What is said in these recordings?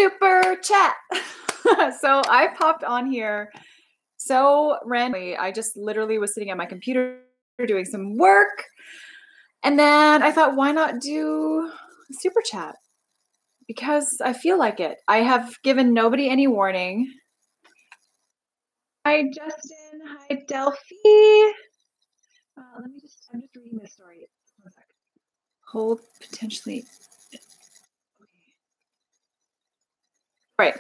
super chat. So I popped on here so randomly. I just literally was sitting at my computer doing some work. And then I thought, why not do super chat? Because I feel like it. I have given nobody any warning. Hi, Justin. Hi, Delphi. I'm just reading this story. 1 sec. Hold potentially. Right.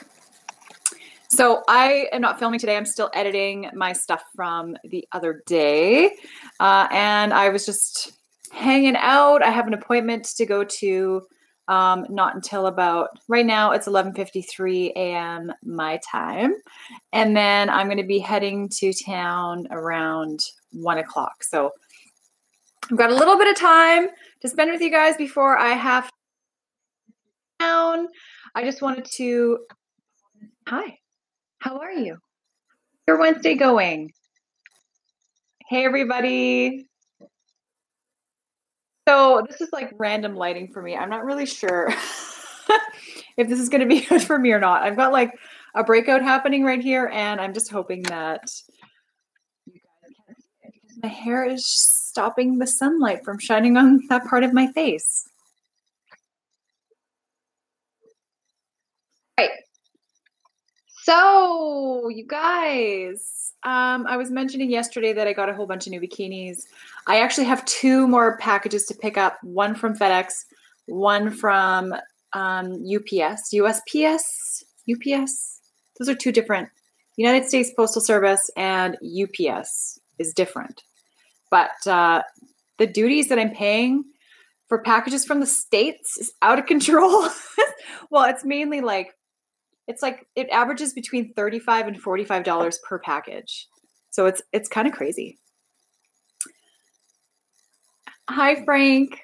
So I am not filming today. I'm still editing my stuff from the other day. And I was just hanging out. I have an appointment to go to not until about, right now it's 11:53 a.m. my time. And then I'm going to be heading to town around 1 o'clock. So I've got a little bit of time to spend with you guys before I have town. I just wanted to, hi, how are you? Your Wednesday going? Hey, everybody. So this is like random lighting for me. I'm not really sure if this is going to be good for me or not. I've got like a breakout happening right here, and I'm just hoping that you guys can see it because my hair is stopping the sunlight from shining on that part of my face. Right. So you guys, I was mentioning yesterday that I got a whole bunch of new bikinis. I actually have 2 more packages to pick up, one from FedEx, one from UPS, USPS, UPS. Those are 2 different. United States Postal Service and UPS is different. But the duties that I'm paying for packages from the States is out of control. Well, it's mainly like, it averages between $35 and $45 per package. So it's kind of crazy. Hi, Frank.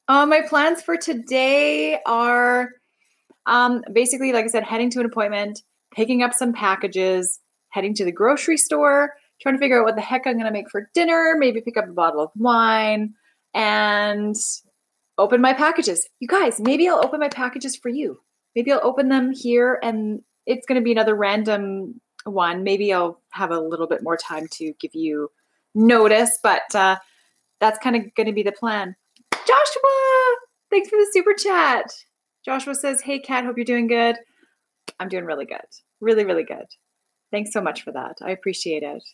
My plans for today are basically, like I said, heading to an appointment, picking up some packages, heading to the grocery store, trying to figure out what the heck I'm going to make for dinner, maybe pick up a bottle of wine, and open my packages. You guys, maybe I'll open my packages for you. Maybe I'll open them here, and it's going to be another random one. Maybe I'll have a little bit more time to give you notice, but that's kind of going to be the plan. Joshua, thanks for the super chat. Joshua says, hey, Kat, hope you're doing good. I'm doing really good. Really, really good. Thanks so much for that. I appreciate it.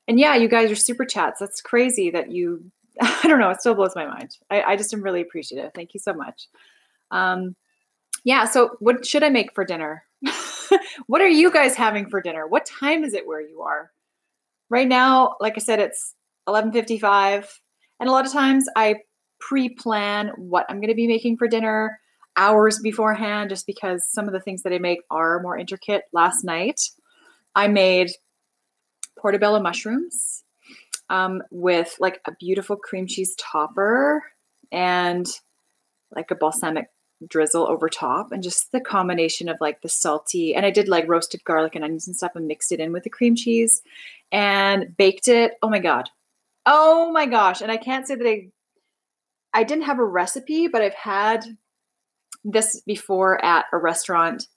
And yeah, you guys are super chats. That's crazy that you, I don't know, it still blows my mind. I just am really appreciative. Thank you so much. Yeah, so what should I make for dinner? What are you guys having for dinner? What time is it where you are? Right now, like I said, it's 11:55. And a lot of times I pre-plan what I'm going to be making for dinner hours beforehand, just because some of the things that I make are more intricate. Last night, I made portobello mushrooms with like a beautiful cream cheese topper and like a balsamic drizzle over top, and just the combination of like the salty, and I did like roasted garlic and onions and stuff and mixed it in with the cream cheese and baked it. Oh my God. Oh my gosh. And I can't say that I didn't have a recipe, but I've had this before at a restaurant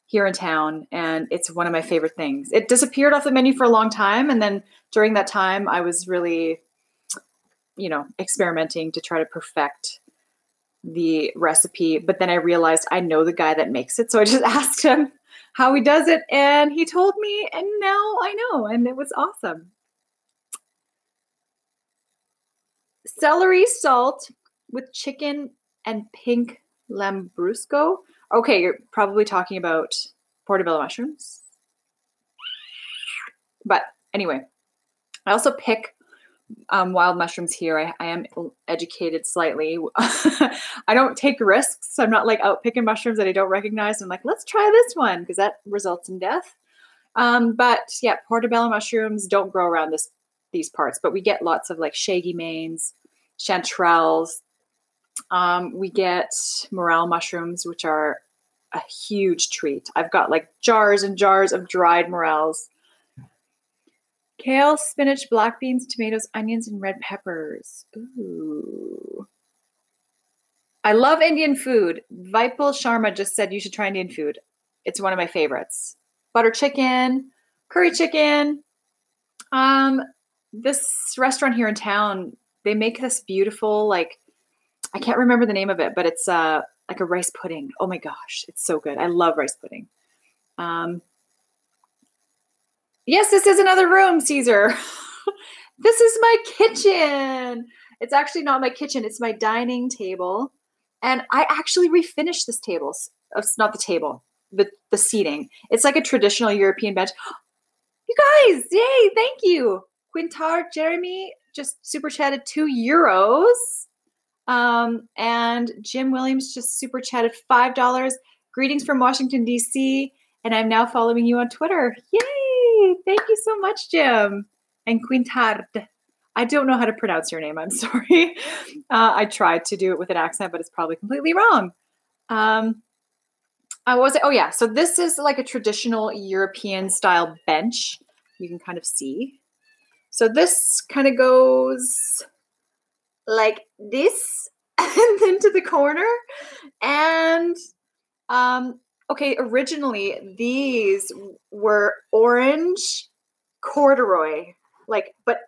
here in town, and it's one of my favorite things. It disappeared off the menu for a long time, and then during that time I was really, experimenting to try to perfect the recipe, but then I realized I know the guy that makes it. So I just asked him how he does it, and he told me, and now I know, and it was awesome. Celery salt with chicken and pink lambrusco. Okay, you're probably talking about portobello mushrooms. But anyway, I also pick wild mushrooms here. I am educated slightly. I don't take risks. I'm not like out picking mushrooms that I don't recognize. I'm like, let's try this one, because that results in death. But yeah, portobello mushrooms don't grow around these parts, but we get lots of like shaggy manes, chanterelles. We get morel mushrooms, which are a huge treat. I've got like jars and jars of dried morels. Kale, spinach, black beans, tomatoes, onions, and red peppers. Ooh. I love Indian food. Vipul Sharma just said you should try Indian food. It's one of my favorites. Butter chicken, curry chicken. Um, this restaurant here in town, they make this beautiful, like, I can't remember the name of it, but it's like a rice pudding. Oh my gosh, it's so good. I love rice pudding. Um, yes, this is another room, Caesar. This is my kitchen. It's actually not my kitchen, it's my dining table. And I actually refinished this table. It's not the table, the seating. It's like a traditional European bench. You guys, yay, thank you. Quintar Jeremy just super chatted €2. And Jim Williams just super chatted $5. Greetings from Washington, D.C. And I'm now following you on Twitter. Yay! Thank you so much, Jim. And Quintard. I don't know how to pronounce your name. I'm sorry. I tried to do it with an accent, but it's probably completely wrong. Was it? Oh, yeah. So this is like a traditional European style bench. You can kind of see. So this kind of goes like this and then to the corner. And okay, originally these were orange corduroy, like, but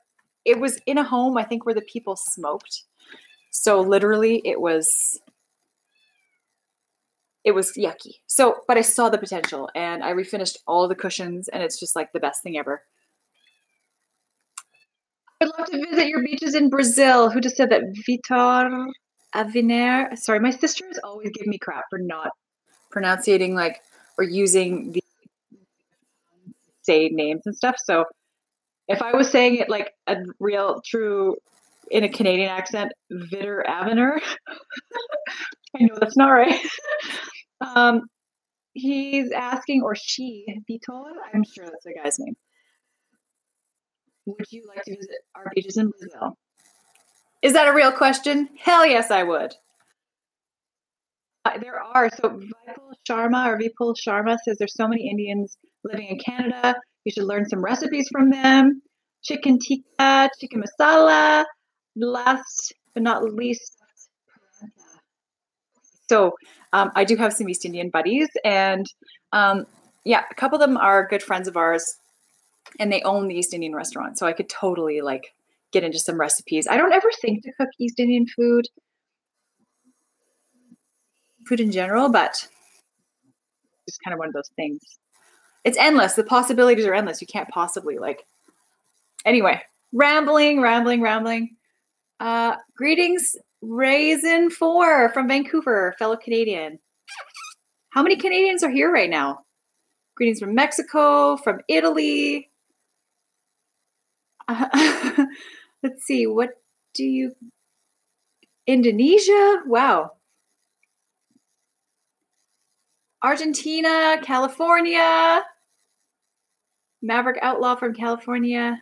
it was in a home, I think, where the people smoked. So literally it was yucky. So, but I saw the potential and I refinished all of the cushions and it's just like the best thing ever. I'd love to visit your beaches in Brazil. Who just said that? Vitor Aviner. Sorry, my sisters always give me crap for not pronouncing like or using the say names and stuff. So if I was saying it like a real true in a Canadian accent, Vitor Aviner, I know that's not right. He's asking, or she, Vitor, I'm sure that's the guy's name. Would you like to visit our beaches in Brazil? Is that a real question? Hell yes, I would. There are. So Vipul Sharma says there's so many Indians living in Canada. You should learn some recipes from them. Chicken tikka, chicken masala. Last but not least, so I do have some East Indian buddies, and yeah, a couple of them are good friends of ours, and they own the East Indian restaurant. So I could totally like get into some recipes. I don't ever think to cook East Indian food in general, but it's kind of one of those things. It's endless. The possibilities are endless. You can't possibly like. Anyway, rambling. Greetings, Raisin4 from Vancouver, fellow Canadian. How many Canadians are here right now? Greetings from Mexico, from Italy. Let's see. What do you? Indonesia? Wow. Argentina, California. Maverick Outlaw from California.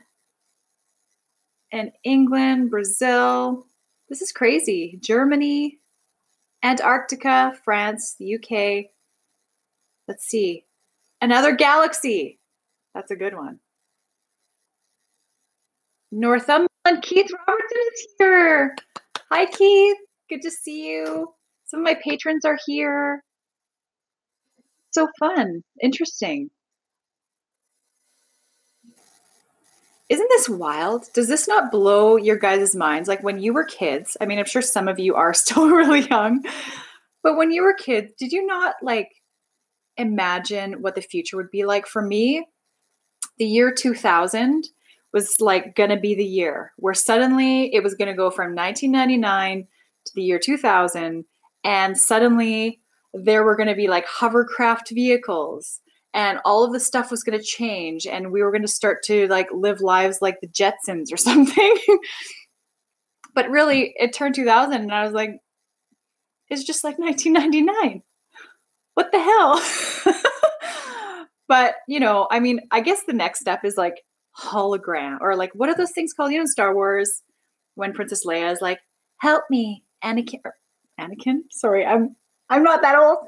And England, Brazil. This is crazy. Germany, Antarctica, France, the UK. Let's see. Another galaxy. That's a good one. Northumberland. Keith Robertson is here. Hi, Keith. Good to see you. Some of my patrons are here. So fun. Interesting. Isn't this wild? Does this not blow your guys' minds? Like when you were kids, I mean, I'm sure some of you are still really young, but when you were kids, did you not like imagine what the future would be like? For me, the year 2000 was like going to be the year where suddenly it was going to go from 1999 to the year 2000. And suddenly there were going to be like hovercraft vehicles and all of the stuff was going to change. And we were going to start to like live lives like the Jetsons or something. But really it turned 2000 and I was like, it's just like 1999. What the hell? But, you know, I mean, I guess the next step is like hologram or like, what are those things called? You know, in Star Wars, when Princess Leia is like, help me, Anakin. Sorry, I'm not that old.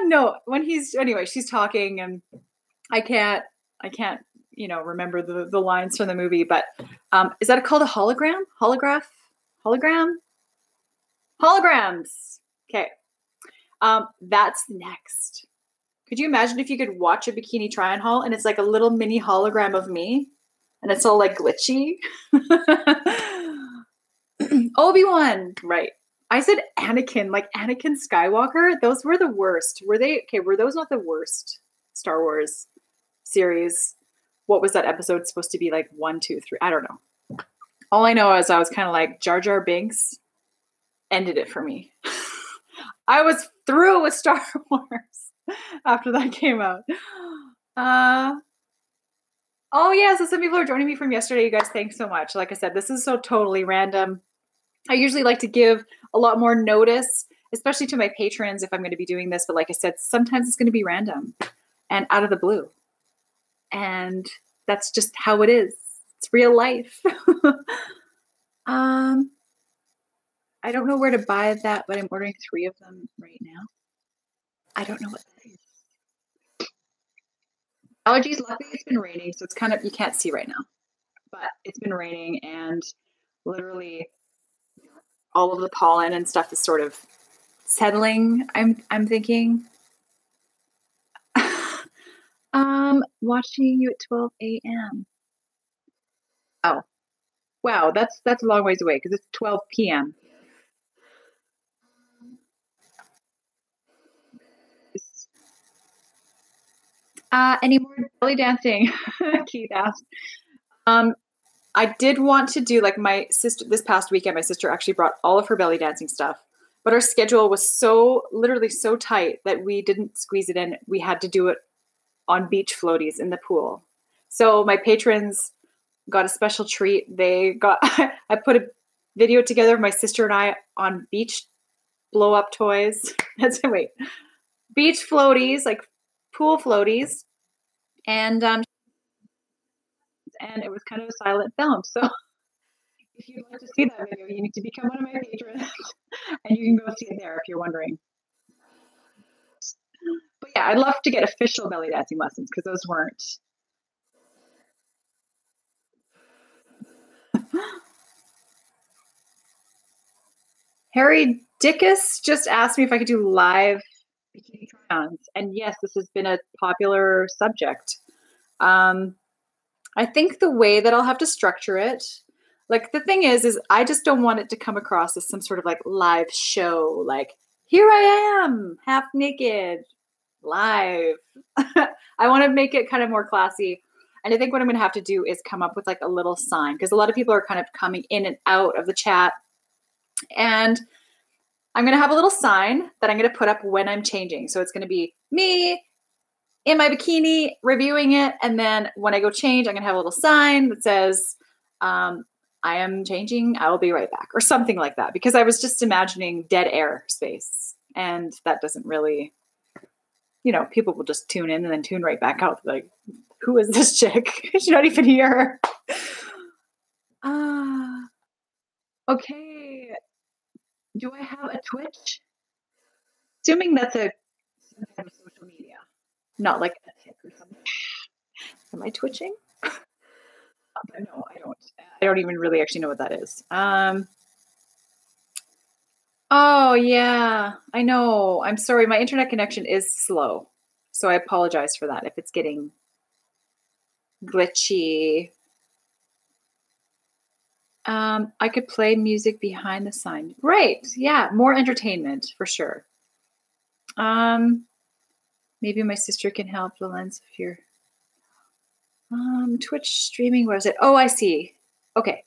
No, when she's talking and I can't, you know, remember the lines from the movie, but is that called a hologram? Hologram? Holograms. Okay. That's next. Could you imagine if you could watch a bikini try-on haul and it's like a little mini hologram of me and it's all like glitchy? Obi-Wan, right. I said Anakin, like Anakin Skywalker. Those were the worst. Were they? Okay, were those not the worst Star Wars series? What was that episode supposed to be like 1, 2, 3? I don't know. All I know is I was kind of like Jar Jar Binks ended it for me. I was through with Star Wars after that came out. Oh yeah, so some people are joining me from yesterday. You guys, thanks so much. Like I said, this is so totally random. I usually like to give a lot more notice, especially to my patrons if I'm going to be doing this. But like I said, sometimes it's going to be random and out of the blue. And that's just how it is. It's real life. I don't know where to buy that, but I'm ordering 3 of them right now. I don't know what that is. Allergies, luckily it's been raining, so it's kind of, you can't see right now. But it's been raining and literally all of the pollen and stuff is sort of settling, I'm thinking. Watching you at 12 a.m. Oh, wow, that's a long ways away because it's 12 p.m. Any more belly dancing? Keith asked. I did want to do, like, my sister this past weekend. My sister actually brought all of her belly dancing stuff, but our schedule was literally so tight that we didn't squeeze it in. We had to do it on beach floaties in the pool. So my patrons got a special treat. I put a video together of my sister and I on beach blow up toys. Beach floaties, like pool floaties. And it was kind of a silent film. So if you'd like to see that video, you need to become one of my patrons and you can go see it there if you're wondering. But yeah, I'd love to get official belly dancing lessons because those weren't. Harry Dickus just asked me if I could do live bikini try-ons. And yes, this has been a popular subject. I think the way that I'll have to structure it, like the thing is I just don't want it to come across as some sort of like live show. Like, here I am, half naked, live. I want to make it kind of more classy. And I think what I'm going to have to do is come up with like a little sign because a lot of people are kind of coming in and out of the chat. And I'm going to have a little sign that I'm going to put up when I'm changing. So it's going to be me in my bikini reviewing it. And then when I go change, I'm going to have a little sign that says, I am changing. I will be right back or something like that. Because I was just imagining dead air space. And that doesn't really, people will just tune in and then tune right back out. Like, who is this chick? She's not even here. Okay. Do I have a Twitch? Assuming that's some kind of social media, not like a tick or something. Am I twitching? No, I don't. I don't even really actually know what that is. Oh yeah, I know. I'm sorry. My internet connection is slow, so I apologize for that if it's getting glitchy. I could play music behind the sign. Right. Yeah. More entertainment for sure. Maybe my sister can help, Valence, if you're Twitch streaming. Where is it? Oh, I see. Okay.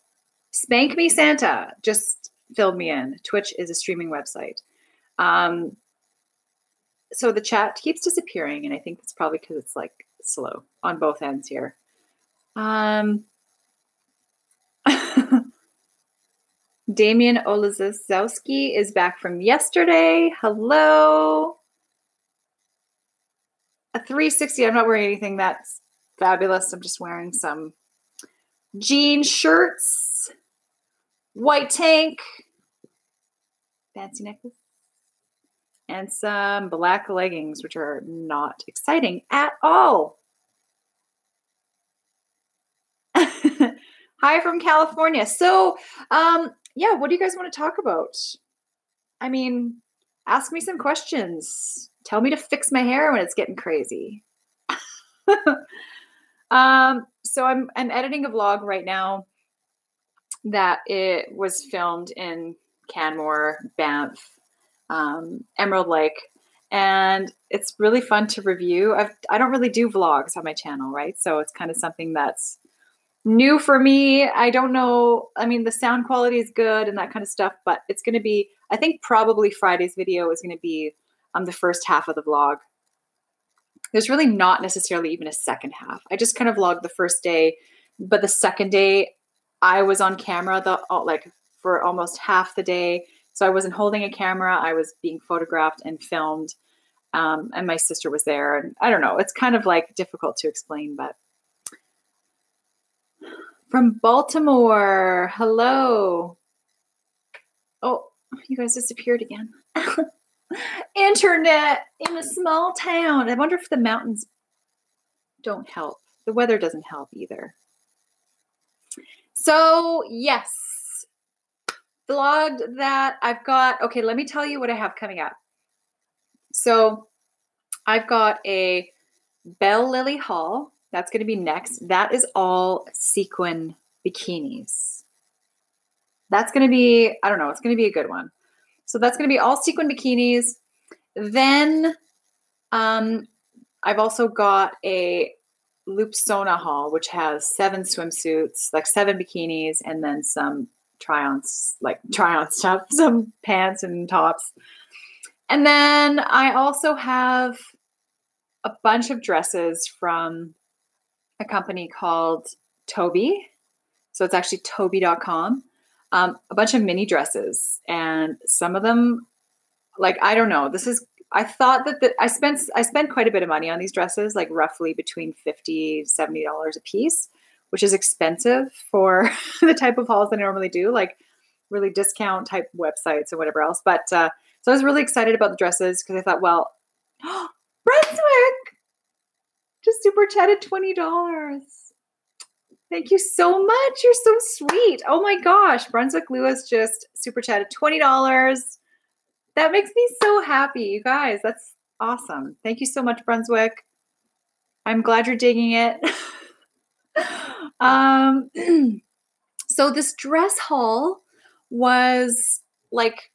Spank Me Santa just filled me in. Twitch is a streaming website. So the chat keeps disappearing, and I think it's probably because it's like slow on both ends here. Damian Olazowski is back from yesterday. Hello. A 360. I'm not wearing anything that's fabulous. I'm just wearing some jean shirts, white tank, fancy necklace, and some black leggings, which are not exciting at all. Hi from California. So, yeah, what do you guys want to talk about? I mean, ask me some questions. Tell me to fix my hair when it's getting crazy. So I'm editing a vlog right now that it was filmed in Canmore, Banff, Emerald Lake, and it's really fun to review. I don't really do vlogs on my channel, right? So it's kind of something that's new for me. I don't know. I mean, the sound quality is good and that kind of stuff, but it's going to be, I think probably Friday's video is going to be the first half of the vlog. There's really not necessarily even a second half. I just kind of vlogged the first day, but the second day I was on camera like for almost half the day. So I wasn't holding a camera. I was being photographed and filmed. And my sister was there. And I don't know. It's kind of like difficult to explain, but from Baltimore. Hello. Oh, you guys disappeared again. Internet in a small town. I wonder if the mountains don't help. The weather doesn't help either. So yes, vlogged that I've got. Okay, let me tell you what I have coming up. So I've got a Belle Lily haul. That's going to be next. That is all sequin bikinis. That's going to be, I don't know, it's going to be a good one. So that's going to be all sequin bikinis. Then I've also got a Loopsona haul, which has 7 swimsuits, like 7 bikinis, and then some try-on stuff, some pants and tops. And then I also have a bunch of dresses from a company called Toby. So it's actually toby.com. A bunch of mini dresses, and some of them, like, I don't know, I thought that I spent quite a bit of money on these dresses, like roughly between $50 to $70 a piece, which is expensive for the type of hauls that I normally do, like really discount type websites and whatever else. But so I was really excited about the dresses because I thought, well, Brunswick just super chatted $20. Thank you so much. You're so sweet. Oh my gosh. Brunswick Lewis just super chatted $20. That makes me so happy, you guys. That's awesome. Thank you so much, Brunswick. I'm glad you're digging it. So this dress haul was like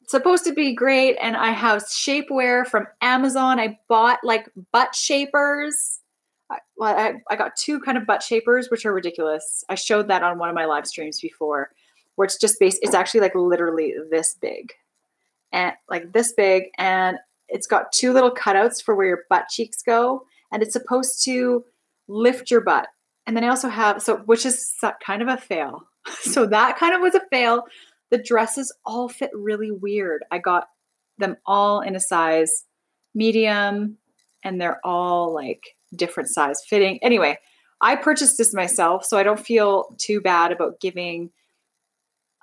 supposed to be great, and I have shapewear from Amazon. I bought like butt shapers. I got 2 kind of butt shapers, which are ridiculous. I showed that on one of my live streams before, where it's just it's actually like literally this big. And like this big, and it's got 2 little cutouts for where your butt cheeks go, and it's supposed to lift your butt. And then I also have, which is kind of a fail. So that kind of was a fail. The dresses all fit really weird. I got them all in a size medium, and they're all like different size fitting. Anyway, I purchased this myself, so I don't feel too bad about giving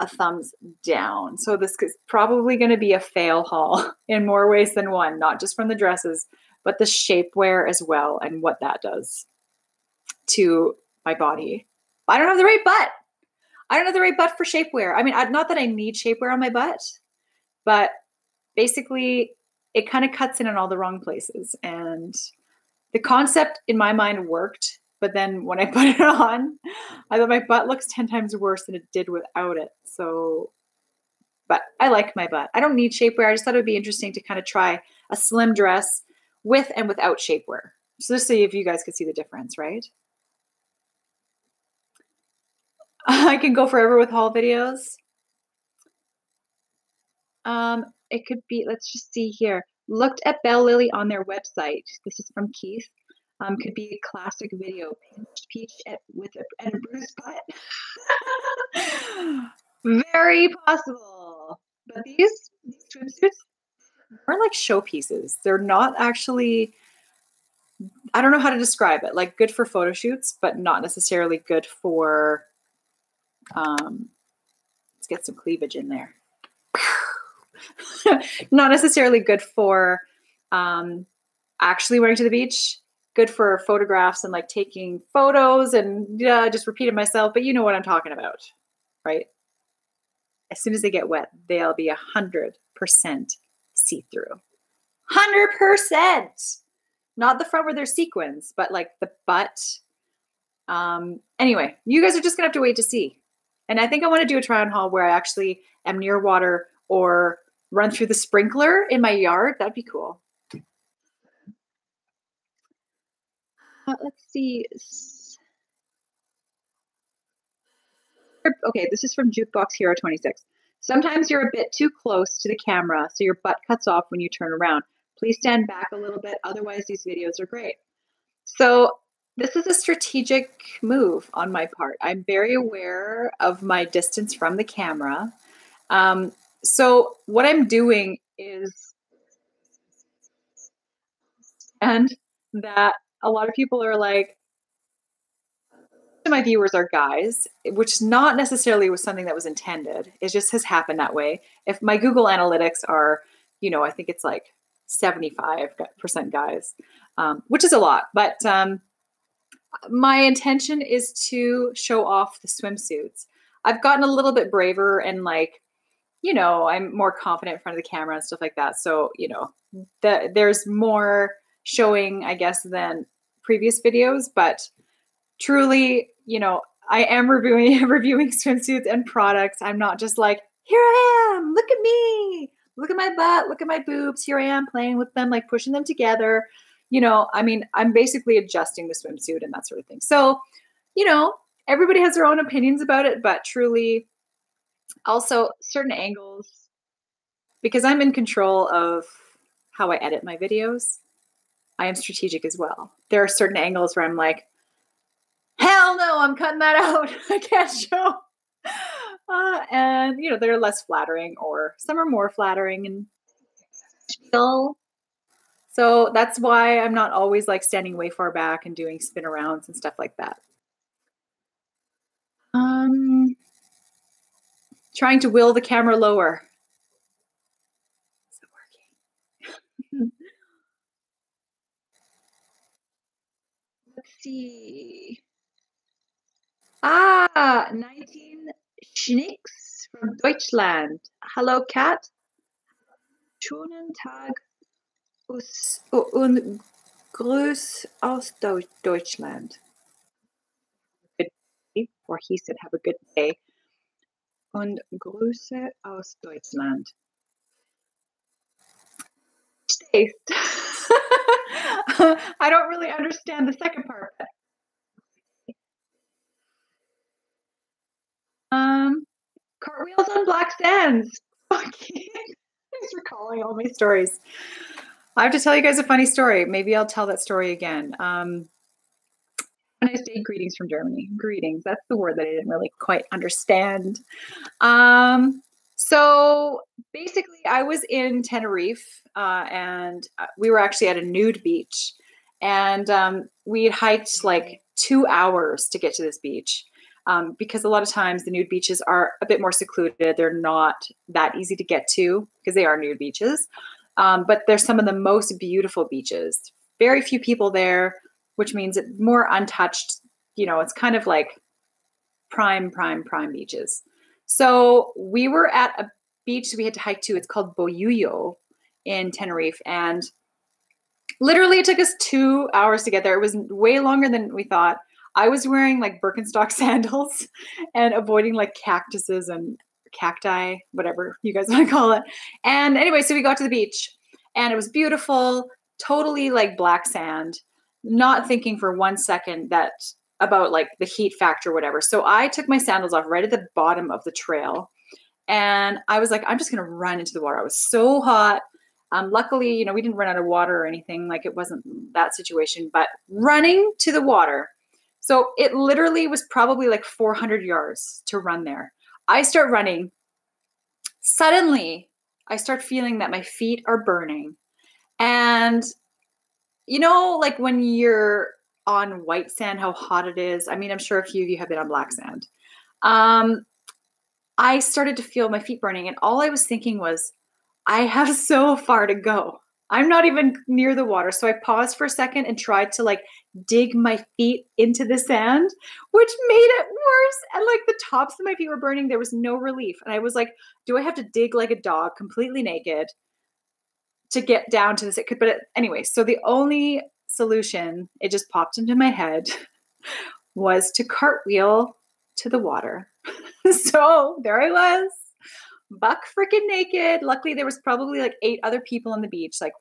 a thumbs down. So this is probably going to be a fail haul in more ways than one, not just from the dresses, but the shapewear as well and what that does to my body. I don't have the right butt. I don't have the right butt for shapewear. I mean, not that I need shapewear on my butt, but basically it kind of cuts in on all the wrong places. And the concept in my mind worked, but then when I put it on, I thought my butt looks 10 times worse than it did without it. So, but I like my butt. I don't need shapewear. I just thought it would be interesting to kind of try a slim dress with and without shapewear. So just see if you guys could see the difference, right? I can go forever with haul videos. It could be, let's just see here. Looked at Belle Lily on their website. This is from Keith. Could be a classic video. Peach with a bruised butt. Very possible. But these swimsuits are like showpieces. They're not actually, I don't know how to describe it. Like good for photo shoots, but not necessarily good for, let's get some cleavage in there. Not necessarily good for actually wearing to the beach. Good for photographs and like taking photos, and just repeated myself, but you know what I'm talking about, right? as soon as they get wet, they'll be 100% see-through. 100%. Not the front where there's sequins, but like the butt. Anyway, you guys are just gonna have to wait to see. And I think I want to do a try on haul where I actually am near water or run through the sprinkler in my yard. That'd be cool. Let's see. Okay, this is from Jukebox Hero 26. Sometimes you're a bit too close to the camera, so your butt cuts off when you turn around. Please stand back a little bit. Otherwise, these videos are great. So this is a strategic move on my part. I'm very aware of my distance from the camera. So what I'm doing is, and that a lot of people are like, my viewers are guys, which not necessarily was something that was intended. It just has happened that way. If my Google Analytics are, I think it's like 75% guys, which is a lot. But my intention is to show off the swimsuits. I've gotten a little bit braver and I'm more confident in front of the camera and stuff like that. So, there's more showing, I guess, than previous videos, but truly, I am reviewing swimsuits and products. I'm not just like, here I am, look at me, look at my butt, look at my boobs. Here I am playing with them, like pushing them together. I'm basically adjusting the swimsuit and that sort of thing. So, everybody has their own opinions about it, but truly also certain angles, because I'm in control of how I edit my videos, I am strategic as well. There are certain angles where I'm like, hell no, I'm cutting that out. I can't show. And they're less flattering, or some are more flattering and so that's why I'm not always like standing way far back and doing spin arounds and stuff like that. Trying to will the camera lower. Is it working? Let's see. 19 Schnicks from Deutschland. Hello, Kat. Schönen Tag und Gruß aus Deutschland. Or he said, have a good day. Und Grüße aus Deutschland. Taste. I don't really understand the second part. Cartwheels on black sands. Okay. Thanks for calling all my stories. I have to tell you guys a funny story. Maybe I'll tell that story again. When I say greetings from Germany. Greetings. That's the word that I didn't really quite understand. So basically, I was in Tenerife, and we were actually at a nude beach. And we had hiked like 2 hours to get to this beach. Because a lot of times the nude beaches are a bit more secluded. They're not that easy to get to because they are nude beaches. But they're some of the most beautiful beaches. Very few people there, which means it's more untouched. It's kind of like prime beaches. So we were at a beach we had to hike to. It's called Boyullo in Tenerife. And literally it took us 2 hours to get there. It was way longer than we thought. I was wearing like Birkenstock sandals and avoiding like cactuses and cacti, whatever you guys want to call it. And anyway, so we got to the beach and it was beautiful, totally like black sand, not thinking for 1 second that about like the heat factor or whatever. So I took my sandals off right at the bottom of the trail and I was like, I'm just going to run into the water. I was so hot. Luckily, we didn't run out of water or anything. Like it wasn't that situation, but running to the water. So it literally was probably like 400 yards to run there. I start running. Suddenly, I start feeling that my feet are burning. And, like when you're on white sand, how hot it is. I mean, I'm sure a few of you have been on black sand. I started to feel my feet burning. And all I was thinking was, I have so far to go. I'm not even near the water. So I paused for a second and tried to like dig my feet into the sand, which made it worse. And like the tops of my feet were burning. There was no relief. And I was like, do I have to dig like a dog completely naked to get down to this? But anyway, so the only solution, it just popped into my head, was to cartwheel to the water. So there I was, buck freaking naked. Luckily, there was probably like 8 other people on the beach, like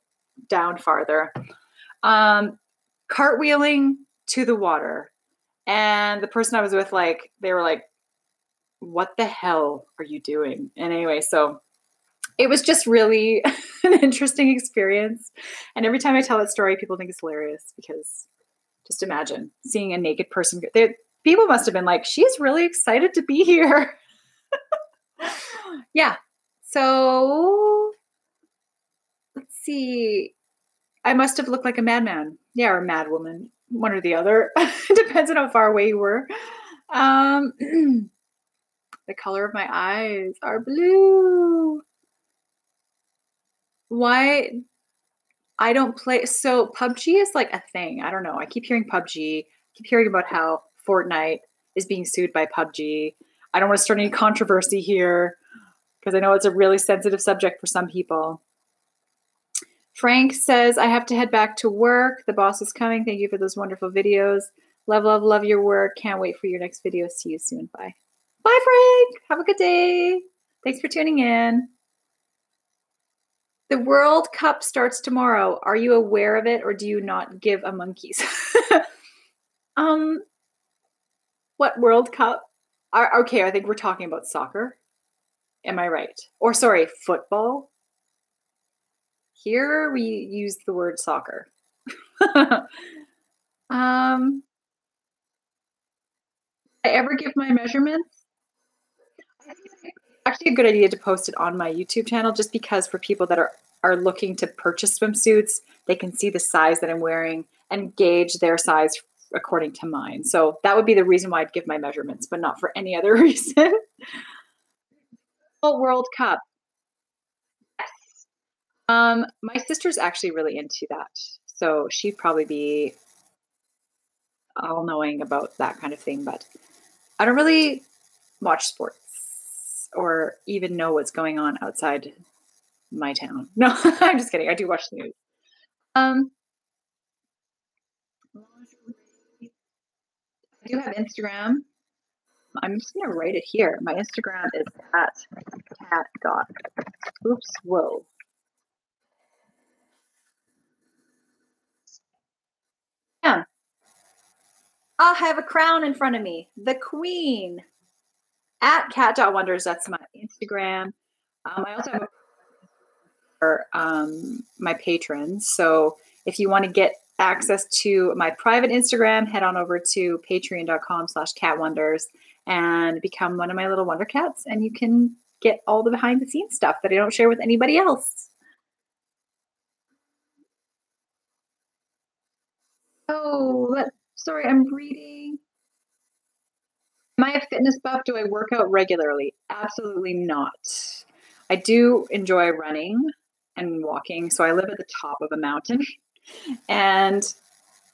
down farther, cartwheeling to the water. And the person I was with, like, they were like, what the hell are you doing? And anyway, so it was just really an interesting experience. And every time I tell that story, people think it's hilarious because just imagine seeing a naked person. People must have been like, she's really excited to be here. Yeah. So let's see. I must have looked like a madman. Yeah, or a mad woman. One or the other. Depends on how far away you were. The color of my eyes are blue. Why I don't play? So PUBG is like a thing. I don't know. I keep hearing PUBG. I keep hearing about how Fortnite is being sued by PUBG. I don't want to start any controversy here because I know it's a really sensitive subject for some people. Frank says, I have to head back to work. The boss is coming. Thank you for those wonderful videos. Love, love, love your work. Can't wait for your next video. See you soon. Bye. Bye, Frank. Have a good day. Thanks for tuning in. The World Cup starts tomorrow. Are you aware of it or do you not give a monkeys? What World Cup? Okay, I think we're talking about soccer. Am I right? Or sorry, football? Here we use the word soccer. I ever give my measurements? Actually a good idea to post it on my YouTube channel just because for people that are looking to purchase swimsuits, they can see the size that I'm wearing and gauge their size according to mine. So that would be the reason why I'd give my measurements, but not for any other reason. World Cup. Yes. My sister's actually really into that. So she'd probably be all knowing about that kind of thing, but I don't really watch sports or even know what's going on outside my town. No, I'm just kidding. I do watch the news. I do have Instagram. I'm just gonna write it here. My Instagram is at cat dot. Oops, whoa. Yeah. I have a crown in front of me. The Queen. At cat.wonders. That's my Instagram. I also have for my patrons. So if you want to get access to my private Instagram, head on over to patreon.com/catwonders and become one of my little wonder cats. And you can get all the behind the scenes stuff that I don't share with anybody else. Oh, sorry, I'm reading. Am I a fitness buff? Do I work out regularly? Absolutely not. I do enjoy running and walking. So I live at the top of a mountain. And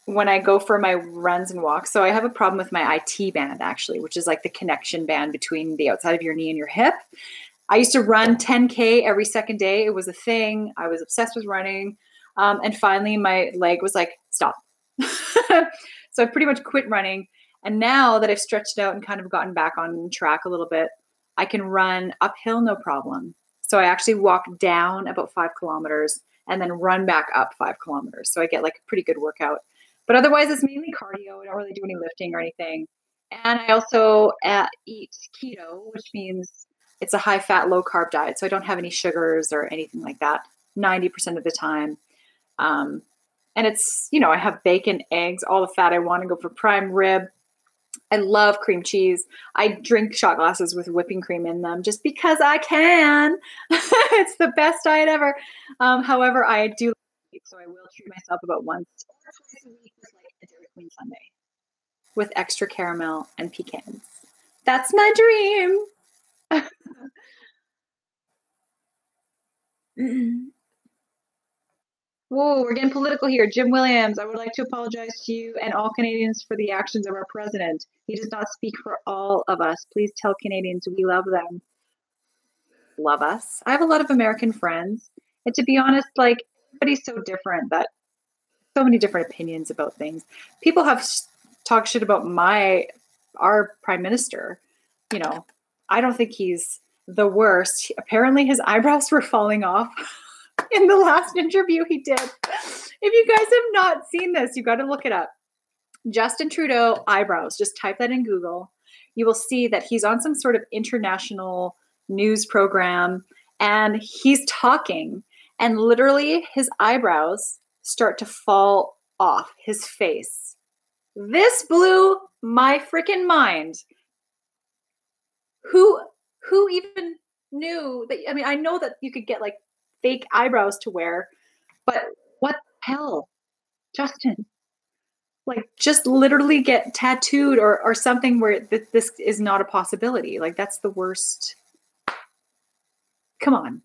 when I go for my runs and walks, so I have a problem with my IT band actually, which is like the connection band between the outside of your knee and your hip. I used to run 10K every second day. It was a thing. I was obsessed with running. And finally my leg was like, stop. So I pretty much quit running. And now that I've stretched out and kind of gotten back on track a little bit, I can run uphill, no problem. So I actually walk down about 5 kilometers and then run back up 5 kilometers. So I get like a pretty good workout. But otherwise, it's mainly cardio. I don't really do any lifting or anything. And I also eat keto, which means it's a high fat, low carb diet. So I don't have any sugars or anything like that 90% of the time. And it's, you know, I have bacon, eggs, all the fat I want to go for prime rib. I love cream cheese. I drink shot glasses with whipping cream in them just because I can. It's the best diet ever. However, I do eat, so I will treat myself about once or twice a week with like a Dairy Queen sundae with extra caramel and pecans. That's my dream. Whoa, we're getting political here. Jim Williams, I would like to apologize to you and all Canadians for the actions of our president. He does not speak for all of us. Please tell Canadians we love them. Love us. I have a lot of American friends. And to be honest, like, everybody's so different that so many different opinions about things. People have talked shit about our prime minister. You know, I don't think he's the worst. Apparently his eyebrows were falling off in the last interview he did. If you guys have not seen this, you got to look it up. Justin Trudeau eyebrows. Just type that in Google. You will see that he's on some sort of international news program and he's talking and literally his eyebrows start to fall off his face. This blew my freaking mind. Who even knew that? I mean, I know that you could get like fake eyebrows to wear, but what the hell, Justin? Like, just literally get tattooed or something where this is not a possibility. Like, that's the worst. Come on.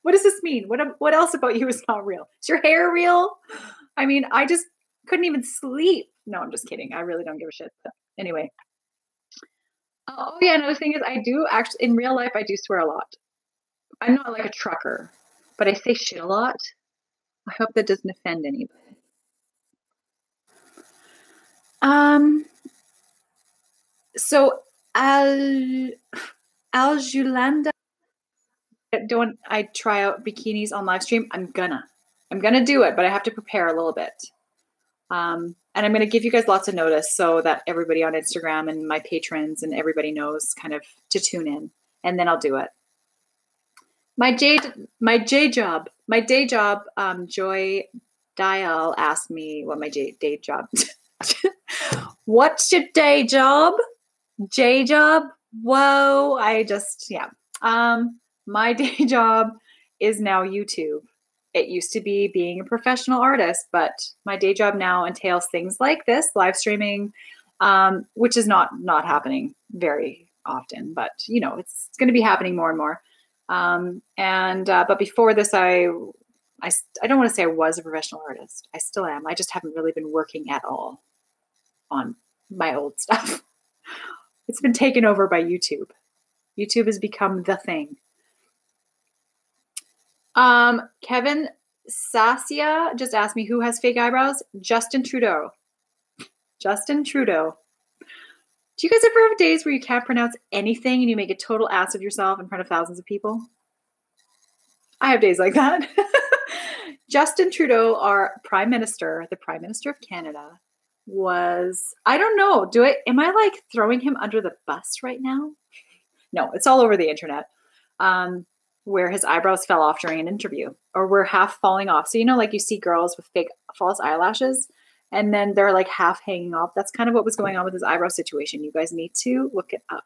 What does this mean? What else about you is not real? Is your hair real? I mean, I just couldn't even sleep. No, I'm just kidding. I really don't give a shit. But anyway. Oh yeah, another thing is I do actually, in real life, I do swear a lot. I'm not like a trucker, but I say shit a lot. I hope that doesn't offend anybody. So Aljulanda, don't I try out bikinis on live stream? I'm gonna do it, but I have to prepare a little bit. And I'm going to give you guys lots of notice so that everybody on Instagram and my patrons and everybody knows kind of to tune in, and then I'll do it. My day job, Joy Dial asked me what my day job. What's your day job? J job? Whoa, my day job is now YouTube. It used to be being a professional artist, but my day job now entails things like this, live streaming, which is not happening very often, but you know, it's going to be happening more and more. But before this, I don't want to say I was a professional artist. I still am. I just haven't really been working at all on my old stuff. It's been taken over by YouTube. YouTube has become the thing. Kevin Sasia just asked me who has fake eyebrows. Justin Trudeau. Justin Trudeau. Do you guys ever have days where you can't pronounce anything and you make a total ass of yourself in front of thousands of people? I have days like that. Justin Trudeau, our prime minister, the prime minister of Canada, was, I don't know, am I like throwing him under the bus right now? No, it's all over the internet. Where his eyebrows fell off during an interview or were half falling off. So, you know, like you see girls with fake false eyelashes and then they're like half hanging off. That's kind of what was going on with his eyebrow situation. You guys need to look it up.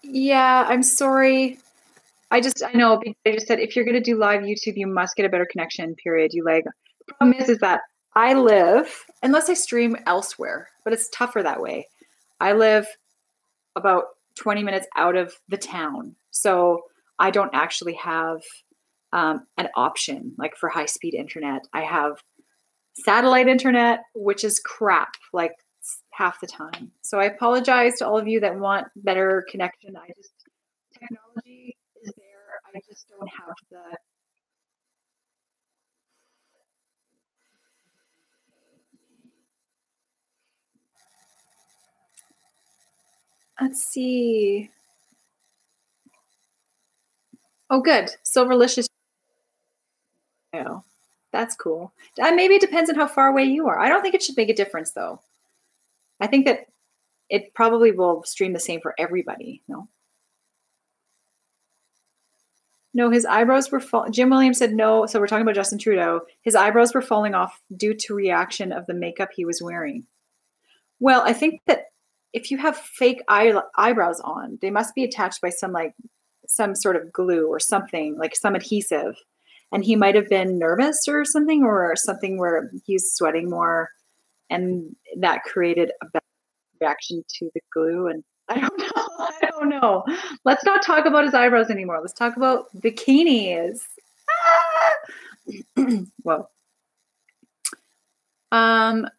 Yeah, I'm sorry. I know they just said, if you're going to do live YouTube, you must get a better connection, period. The problem is that I live, unless I stream elsewhere, but it's tougher that way. I live about 20 minutes out of the town. So I don't actually have an option like for high-speed internet. I have satellite internet, which is crap, like half the time. So I apologize to all of you that want better connection. Technology is there. I just don't have the... Let's see. Oh, good. Silverlicious. Oh, that's cool. Maybe it depends on how far away you are. I don't think it should make a difference, though. I think that it probably will stream the same for everybody. No, his eyebrows were Jim Williams said no. So we're talking about Justin Trudeau. His eyebrows were falling off due to reaction of the makeup he was wearing. Well, I think that if you have fake eyebrows on, they must be attached by some sort of glue or something, like some adhesive. And he might have been nervous or something where he's sweating more. And that created a bad reaction to the glue. And I don't know. I don't know. Let's not talk about his eyebrows anymore. Let's talk about bikinis. Ah! Whoa.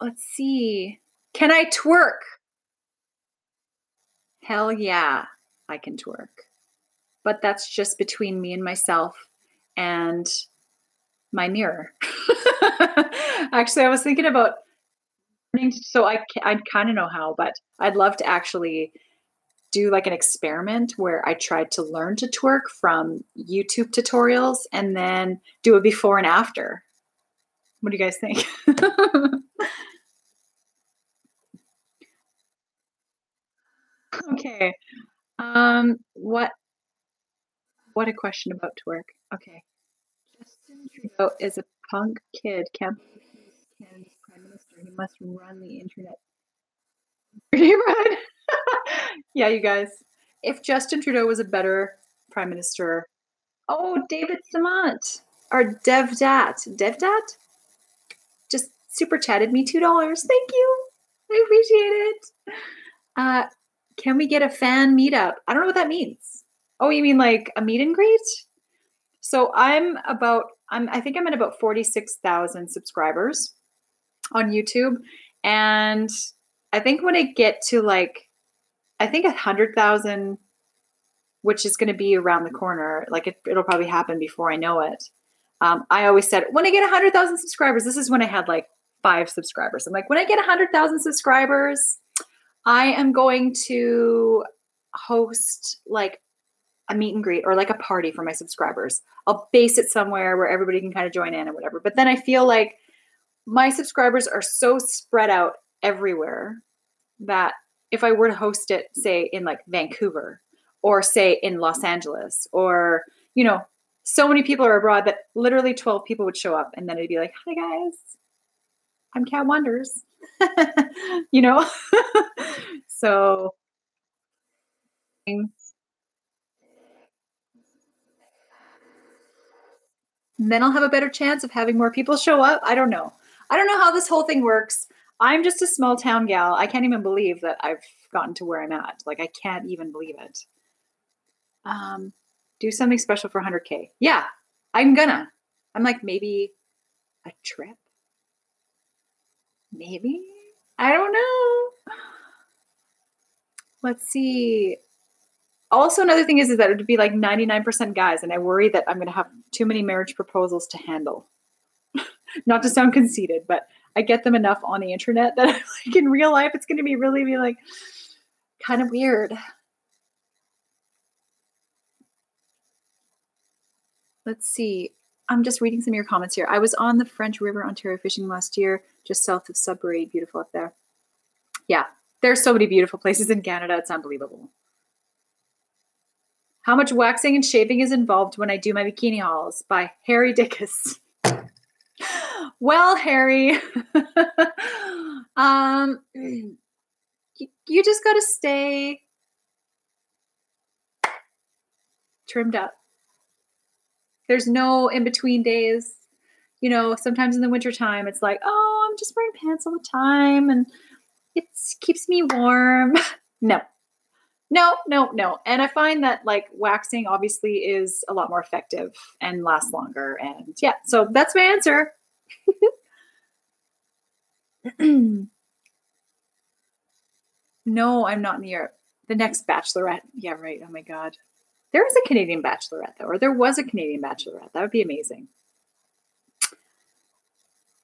Let's see. Can I twerk? Hell yeah, I can twerk. But that's just between me and myself and my mirror. Actually, I was thinking about so I kind of know how, but I'd love to actually do like an experiment where I tried to learn to twerk from YouTube tutorials and then do a before and after. What do you guys think? Okay. What a question about twerk. Okay. Justin Trudeau is a punk kid. Can't believe he's Canada's prime minister. He must run the internet. Right? Yeah, you guys. If Justin Trudeau was a better prime minister, oh, David Samant or Devdat just super chatted me $2. Thank you. I appreciate it. Uh, can we get a fan meetup? I don't know what that means. Oh, you mean like a meet and greet? So I think I'm at about 46,000 subscribers on YouTube. And I think when I get to like, I think 100,000, which is going to be around the corner, like it'll probably happen before I know it. I always said, when I get 100,000 subscribers, this is when I had like 5 subscribers. I'm like, when I get 100,000 subscribers, I am going to host like a meet and greet or like a party for my subscribers. I'll base it somewhere where everybody can kind of join in and whatever. But then I feel like my subscribers are so spread out everywhere that if I were to host it, say in like Vancouver or say in Los Angeles or, so many people are abroad that literally 12 people would show up and then it'd be like, hi guys, I'm Cat Wonders, so then I'll have a better chance of having more people show up. I don't know. I don't know how this whole thing works. I'm just a small town gal. I can't even believe that I've gotten to where I'm at. Like, I can't even believe it. Do something special for 100K. Yeah, I'm like, maybe a trip? Maybe? I don't know. Let's see. Also, another thing is that it would be like 99% guys, and I worry that I'm going to have too many marriage proposals to handle. Not to sound conceited, but I get them enough on the internet that like in real life, it's going to be like kind of weird. Let's see. I'm just reading some of your comments here. I was on the French River, Ontario fishing last year, just south of Sudbury. Beautiful up there. Yeah, there's so many beautiful places in Canada. It's unbelievable. How much waxing and shaving is involved when I do my bikini hauls? By Harry Dickus. Well, Harry, you just got to stay trimmed up. There's no in-between days. Sometimes in the wintertime, it's like, oh, I'm just wearing pants all the time and it keeps me warm. No. And I find that like waxing obviously is a lot more effective and lasts longer. And yeah, so that's my answer. No, I'm not in Europe. The next Bachelorette. Yeah, right. Oh my God. There is a Canadian Bachelorette though, or there was a Canadian Bachelorette. That would be amazing.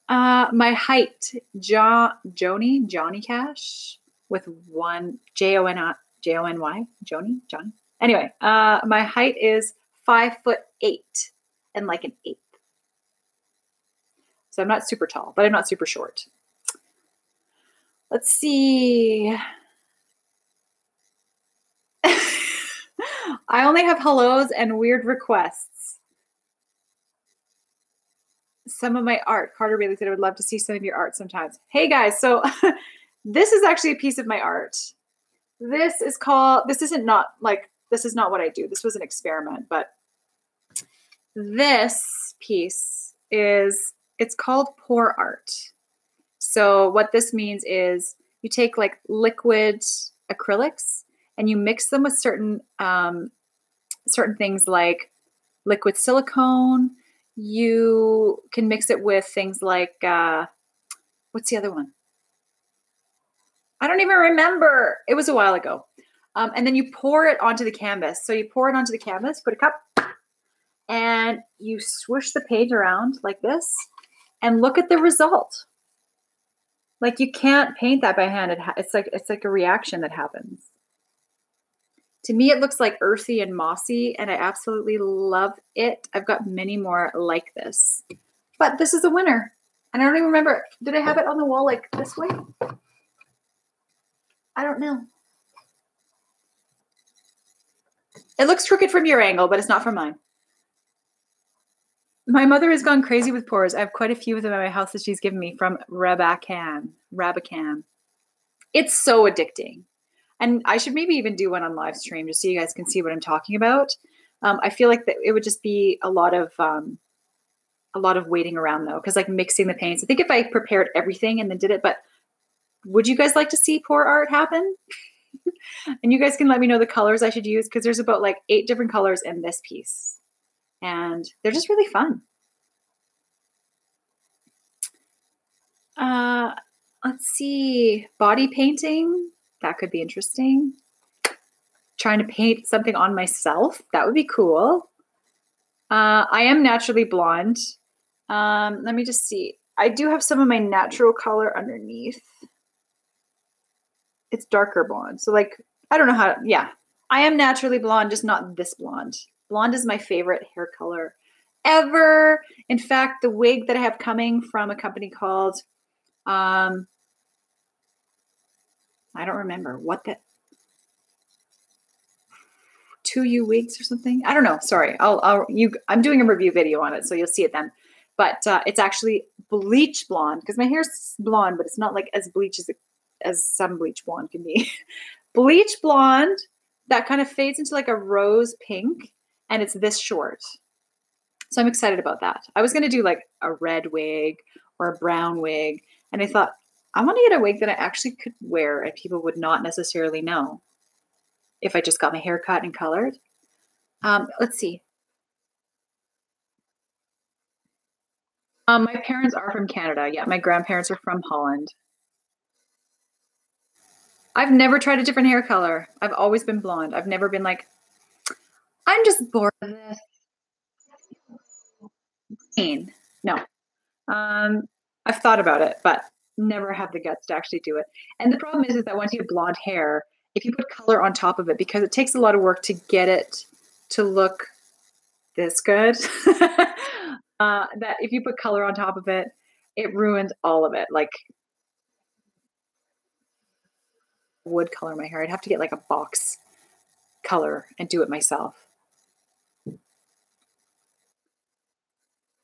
My height, Johnny Cash with one Jony, Johnny. Anyway, my height is 5'8" and like an 8. So I'm not super tall, but I'm not super short. Let's see. I only have hellos and weird requests. Some of my art. Carter really said I would love to see some of your art sometimes. Hey guys, so this is actually a piece of my art. This is not what I do. This was an experiment, but this piece it's called pour art. So what this means is you take like liquid acrylics and you mix them with certain things like liquid silicone. You can mix it with things like, what's the other one? I don't even remember. It was a while ago. And then you pour it onto the canvas. So you pour it onto the canvas, put a cup, and you swoosh the paint around like this, and look at the result. Like, you can't paint that by hand. It's like a reaction that happens. To me, it looks like earthy and mossy, and I absolutely love it. I've got many more like this, but this is a winner. And I don't even remember, did I have it on the wall like this way? I don't know. It looks crooked from your angle, but it's not from mine. My mother has gone crazy with pours. I have quite a few of them at my house that she's given me from Rabacan. It's so addicting. And I should maybe even do one on live stream just so you guys can see what I'm talking about. I feel like that it would just be a lot of waiting around though, because like mixing the paints. I think if I prepared everything and then did it, but would you guys like to see pour art happen? And you guys can let me know the colors I should use, because there's about like 8 different colors in this piece. And they're just really fun. Let's see. Body painting. That could be interesting. Trying to paint something on myself. That would be cool. I am naturally blonde. Let me just see. I do have some of my natural color underneath. It's darker blonde. So like, I don't know how, yeah. I am naturally blonde, just not this blonde. Blonde is my favorite hair color ever. In fact, the wig that I have coming from a company called, I don't remember what that, 2U wigs or something. I don't know. Sorry. I'm doing a review video on it, so you'll see it then. But it's actually bleach blonde, because my hair's blonde, but it's not like as bleach as some bleach blonde can be. Bleach blonde that kind of fades into like a rose pink, and it's this short. So I'm excited about that. I was going to do like a red wig or a brown wig, and I thought, I want to get a wig that I actually could wear and people would not necessarily know if I just got my hair cut and colored. Let's see. My parents are from Canada. Yeah, my grandparents are from Holland. I've never tried a different hair color. I've always been blonde. I've never been like, I'm just bored of this. No. I've thought about it, but never have the guts to actually do it. And the problem is that once you have blonde hair, if you put color on top of it, because it takes a lot of work to get it to look this good, that if you put color on top of it, it ruins all of it. Like, would color my hair. I'd have to get like a box color and do it myself.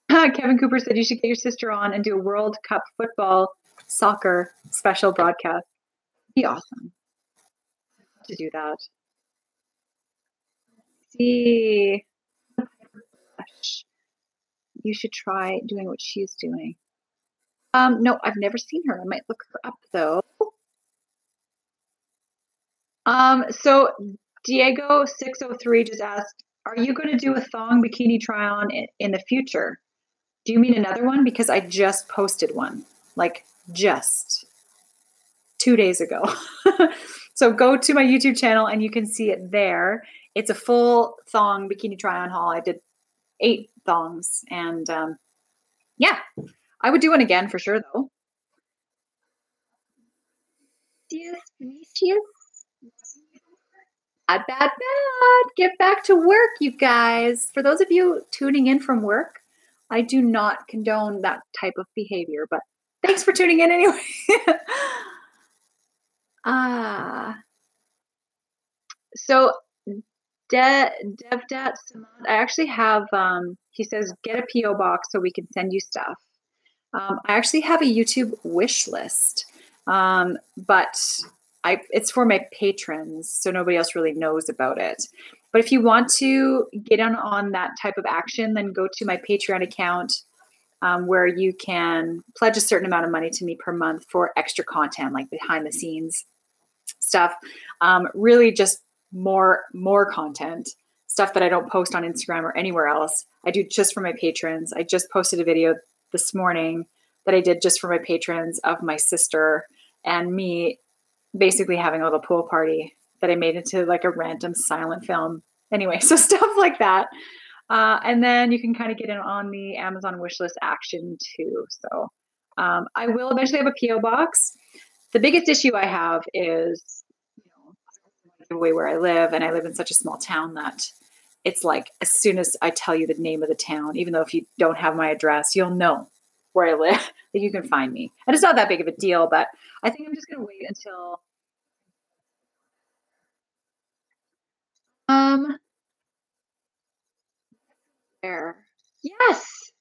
Kevin Cooper said you should get your sister on and do a World Cup football soccer special broadcast. Be awesome to do that. See, you should try doing what she's doing. No, I've never seen her. I might look her up though. So Diego 603 just asked, are you going to do a thong bikini try on in the future? Do you mean another one? Because I just posted one, like just 2 days ago. So go to my YouTube channel and you can see it there. It's a full thong bikini try on haul. I did 8 thongs, and yeah, I would do one again for sure though. Yes, Vinicius. Bad. Get back to work, you guys. For those of you tuning in from work, I do not condone that type of behavior, but thanks for tuning in anyway. So Devdat Samad, I actually have, he says, get a PO box so we can send you stuff. I actually have a YouTube wish list, but it's for my patrons, so nobody else really knows about it. But if you want to get on that type of action, then go to my Patreon account, where you can pledge a certain amount of money to me per month for extra content, like behind the scenes stuff. Really just more content, stuff that I don't post on Instagram or anywhere else. I do just for my patrons. I just posted a video this morning that I did just for my patrons of my sister and me basically having a little pool party that I made into like a random silent film. Anyway, so stuff like that. And then you can kind of get in on the Amazon wishlist action too. So I will eventually have a PO box. The biggest issue I have is, the way where I live, and I live in such a small town that it's like as soon as I tell you the name of the town, even though if you don't have my address, you'll know where I live, that you can find me. And it's not that big of a deal, but I think I'm just going to wait until there. Yes.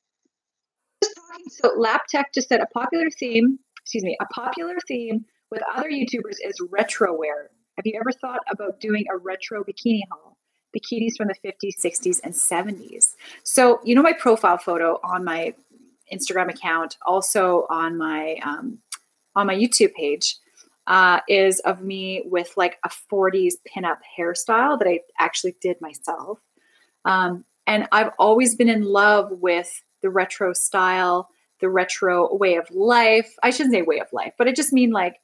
So Lap Tech just said a popular theme with other YouTubers is retro wear. Have you ever thought about doing a retro bikini haul? Bikinis from the 50s, 60s, and 70s. So, my profile photo on my Instagram account, also on my YouTube page, is of me with like a 40s pinup hairstyle that I actually did myself. And I've always been in love with the retro style, the retro way of life. I shouldn't say way of life, but I just mean like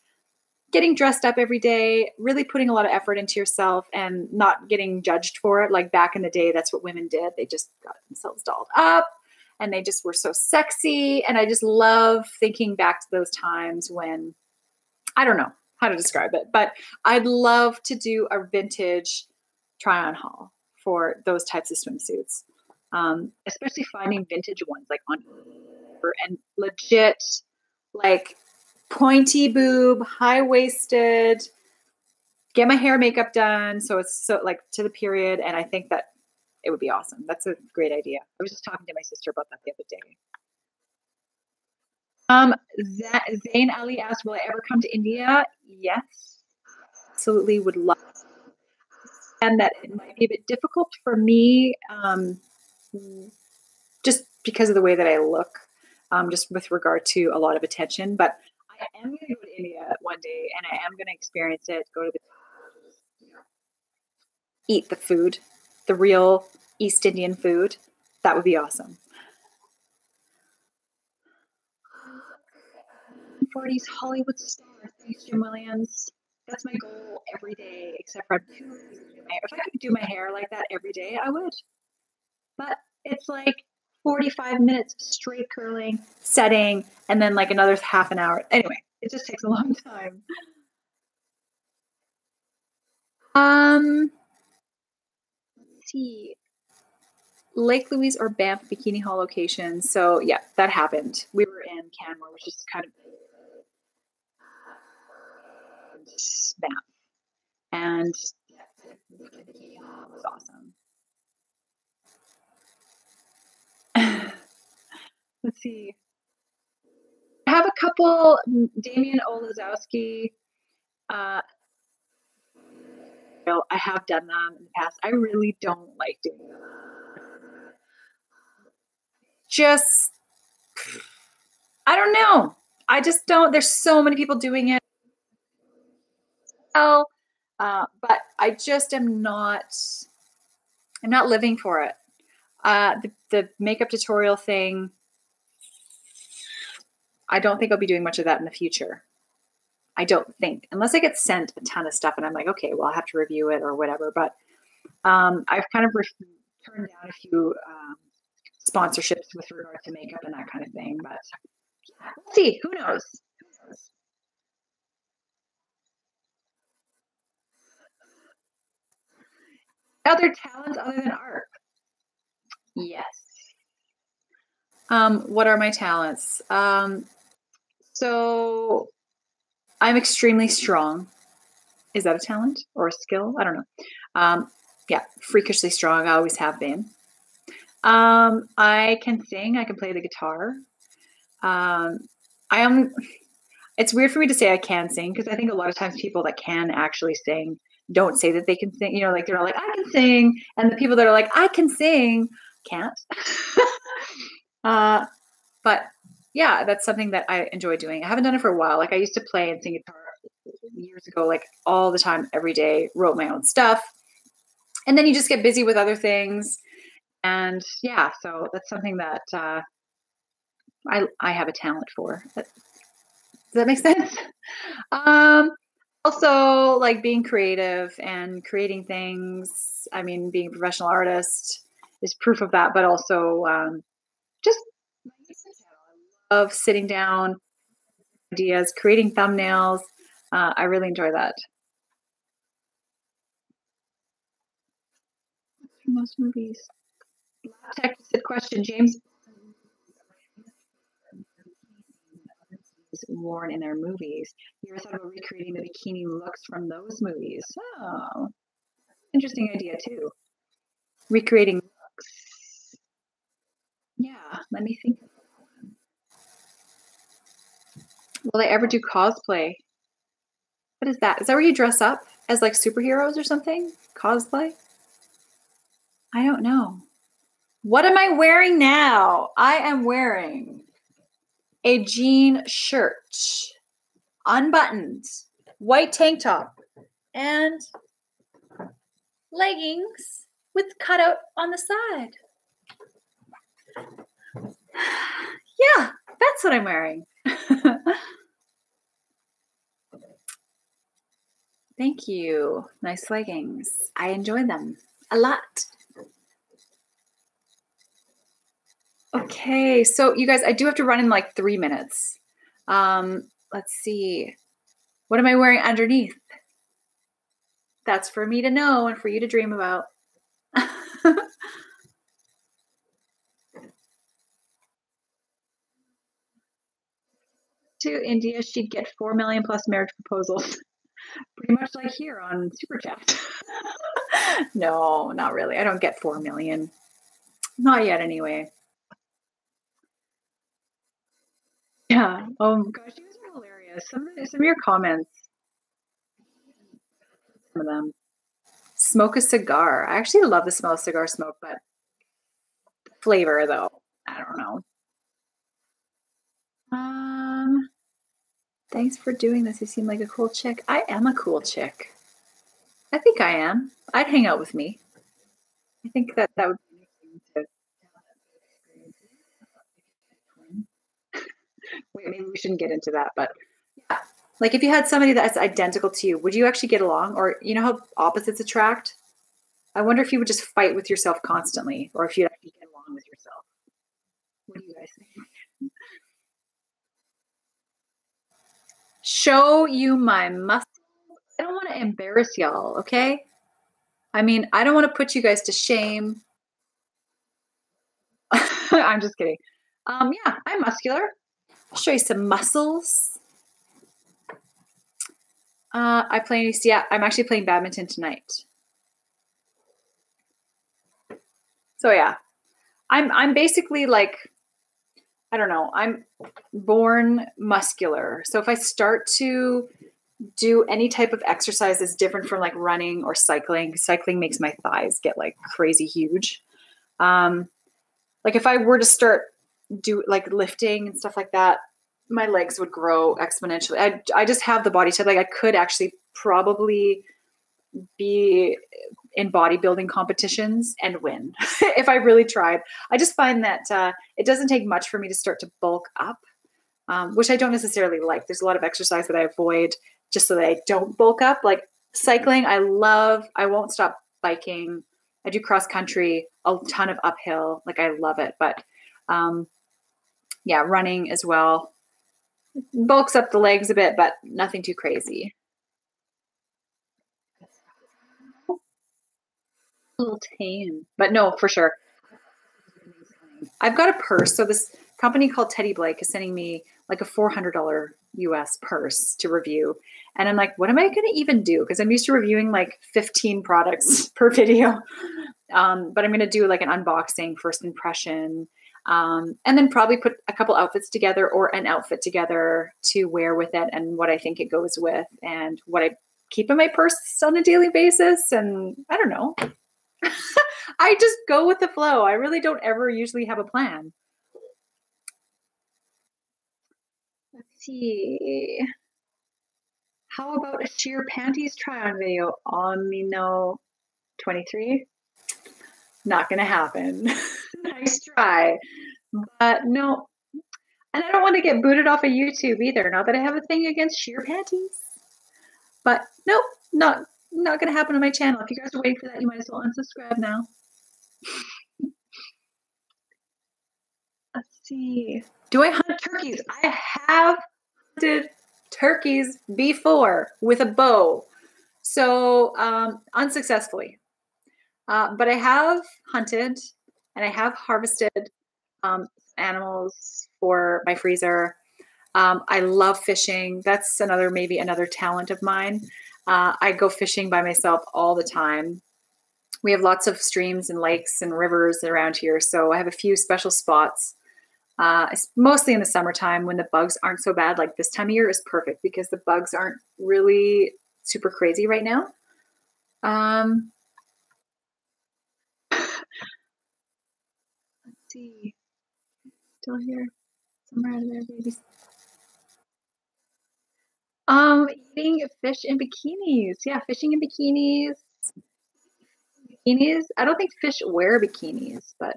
getting dressed up every day, really putting a lot of effort into yourself and not getting judged for it. Like back in the day, that's what women did. They just got themselves dolled up and they just were so sexy. And I just love thinking back to those times when, I don't know how to describe it, but I'd love to do a vintage try on haul for those types of swimsuits. Especially finding vintage ones like on and legit, like pointy boob, high waisted, get my hair makeup done. So it's so like to the period. And I think that it would be awesome. That's a great idea. I was just talking to my sister about that the other day. Zain Ali asked, will I ever come to India? Yes, absolutely would love. And that it might be a bit difficult for me, just because of the way that I look, just with regard to a lot of attention. But I am going to go to India one day, and I am going to experience it. Go to eat the food, the real East Indian food. That would be awesome. 40s Hollywood star, thanks, Jim Williams. That's my goal every day, except for if I could do my hair like that every day, I would. But it's like 45 minutes straight curling, setting, and then like another half an hour. Anyway, it just takes a long time. Let's see. Lake Louise or Banff bikini haul location. So yeah, that happened. We were in Canmore, which is kind of Banff. And it was awesome. Let's see. I have a couple, Damian Olazowski. I have done them in the past. I really don't like doing them. Just, I don't know. I just don't. There's so many people doing it. But I just am not. I'm not living for it. The makeup tutorial thing, I don't think I'll be doing much of that in the future. I don't think, unless I get sent a ton of stuff and I'm like, okay, well, I'll have to review it or whatever. But I've kind of turned down a few sponsorships with regard to makeup and that kind of thing. But we'll see. Who knows? Other talents other than art? Yes. What are my talents? So I'm extremely strong. Is that a talent or a skill? I don't know. Yeah, freakishly strong. I always have been. I can sing. I can play the guitar. It's weird for me to say I can sing because I think a lot of times people that can actually sing don't say that they can sing. Like they're like, I can sing. And the people that are like, I can sing, can't. But yeah, that's something that I enjoy doing. I haven't done it for a while. Like I used to play and sing guitar years ago, like all the time, every day, wrote my own stuff. And then you just get busy with other things. And yeah, so that's something that I have a talent for. Does that make sense? Um, Also, like being creative and creating things. I mean, being a professional artist is proof of that, but also just of sitting down, ideas, creating thumbnails. I really enjoy that. Most movies. Tech said question, James is worn in their movies. You ever thought about recreating the bikini looks from those movies? Oh, interesting idea too. Recreating looks. Yeah, let me think. Will I ever do cosplay? What is that? Is that where you dress up as like superheroes or something? Cosplay? I don't know. What am I wearing now? I am wearing a jean shirt, unbuttoned, white tank top, and leggings with cutout on the side. Yeah, that's what I'm wearing. Thank you. Nice leggings. I enjoy them a lot. Okay, so you guys, I do have to run in like 3 minutes. Let's see. What am I wearing underneath? That's for me to know and for you to dream about. To India, she'd get 4 million plus marriage proposals. Pretty much like here on Super Chat. No, not really. I don't get 4 million. Not yet, anyway. Yeah. Oh gosh, you guys are hilarious. Some of your comments, some of them. Smoke a cigar. I actually love the smell of cigar smoke, but flavor though, I don't know. Thanks for doing this. You seem like a cool chick. I am a cool chick. I think I am. I'd hang out with me. I think that would be interesting to. Wait, maybe we shouldn't get into that, but yeah. Like if you had somebody that's identical to you, would you actually get along? Or you know how opposites attract? I wonder if you would just fight with yourself constantly, or if you'd actually get along with yourself. What do you guys think? Show you my muscles. I don't want to embarrass y'all, okay? I mean, I don't want to put you guys to shame. I'm just kidding. Yeah, I'm muscular. I'll show you some muscles. I play. Yeah, I'm actually playing badminton tonight. So yeah, I'm basically like, I don't know. I'm born muscular. So if I start to do any type of exercise that's different from like running or cycling, cycling makes my thighs get like crazy huge. Like if I were to start do like lifting and stuff like that, my legs would grow exponentially. I just have the body type. Like I could actually probably be in bodybuilding competitions and win if I really tried. I just find that it doesn't take much for me to start to bulk up, which I don't necessarily like. There's a lot of exercise that I avoid just so that I don't bulk up. Like cycling, I love. I won't stop biking. I do cross country, a ton of uphill. Like I love it. But yeah, running as well. Bulks up the legs a bit, but nothing too crazy. A little tame, but no, for sure. I've got a purse. So this company called Teddy Blake is sending me like a $400 US purse to review. And I'm like, what am I going to even do? Because I'm used to reviewing like 15 products per video. But I'm going to do like an unboxing, first impression, and then probably put a couple outfits together or an outfit together to wear with it and what I think it goes with and what I keep in my purse on a daily basis. And I don't know. I just go with the flow. I really don't ever usually have a plan. Let's see. How about a sheer panties try-on video? Omino 23? Not gonna happen. Nice try. But no. And I don't want to get booted off of YouTube either. Not that I have a thing against sheer panties. But nope, not gonna happen on my channel. If you guys are waiting for that, you might as well unsubscribe now. Let's see. Do I hunt turkeys? I have hunted turkeys before with a bow. So unsuccessfully. But I have hunted and I have harvested animals for my freezer. I love fishing. That's maybe another talent of mine. I go fishing by myself all the time. We have lots of streams and lakes and rivers around here. So I have a few special spots. It's mostly in the summertime when the bugs aren't so bad. Like this time of year is perfect because the bugs aren't really super crazy right now. Let's see. Still here. Somewhere out of there, babies. Eating fish in bikinis. Yeah, fishing in bikinis. Bikinis. I don't think fish wear bikinis, but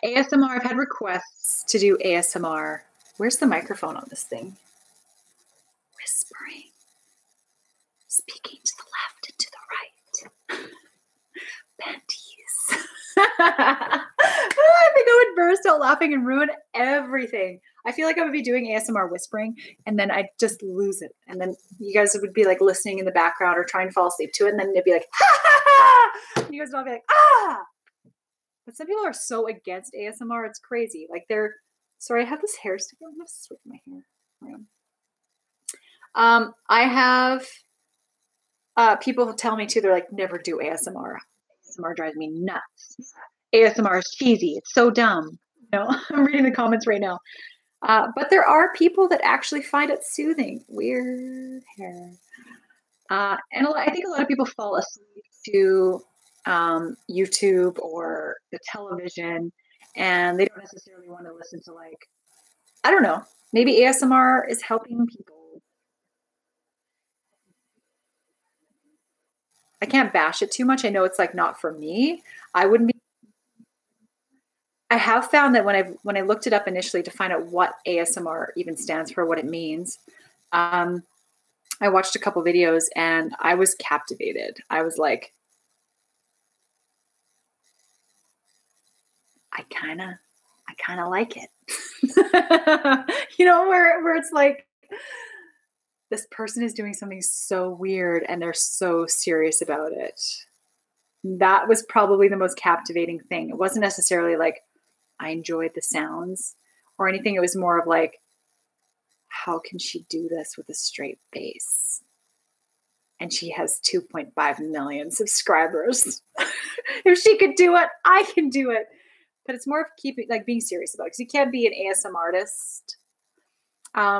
ASMR, I've had requests to do ASMR. Where's the microphone on this thing? Whispering. Speaking to the left and to the right. Panties. I think I would burst out laughing and ruin everything. I feel like I would be doing ASMR whispering and then I'd just lose it. And then you guys would be like listening in the background or trying to fall asleep to it. And then it'd be like, ha ha ha. And you guys would all be like, ah. But some people are so against ASMR. It's crazy. Like sorry, I have this hair stick. I'm going to switch my hair. I have people tell me too, they're like, never do ASMR. ASMR drives me nuts. ASMR is cheesy. It's so dumb. You know, I'm reading the comments right now. But there are people that actually find it soothing. Weird hair. And I think a lot of people fall asleep to YouTube or the television, and they don't necessarily want to listen to, like, I don't know, maybe ASMR is helping people. I can't bash it too much. I know it's like not for me. I have found that when I looked it up initially to find out what ASMR even stands for, what it means, I watched a couple videos and I was captivated. I was like, I kind of like it. You know, where it's like, this person is doing something so weird and they're so serious about it. That was probably the most captivating thing. It wasn't necessarily like I enjoyed the sounds or anything. It was more of like, how can she do this with a straight face? And she has 2.5 million subscribers. If she could do it, I can do it. But it's more of being serious about it, because you can't be an ASMR artist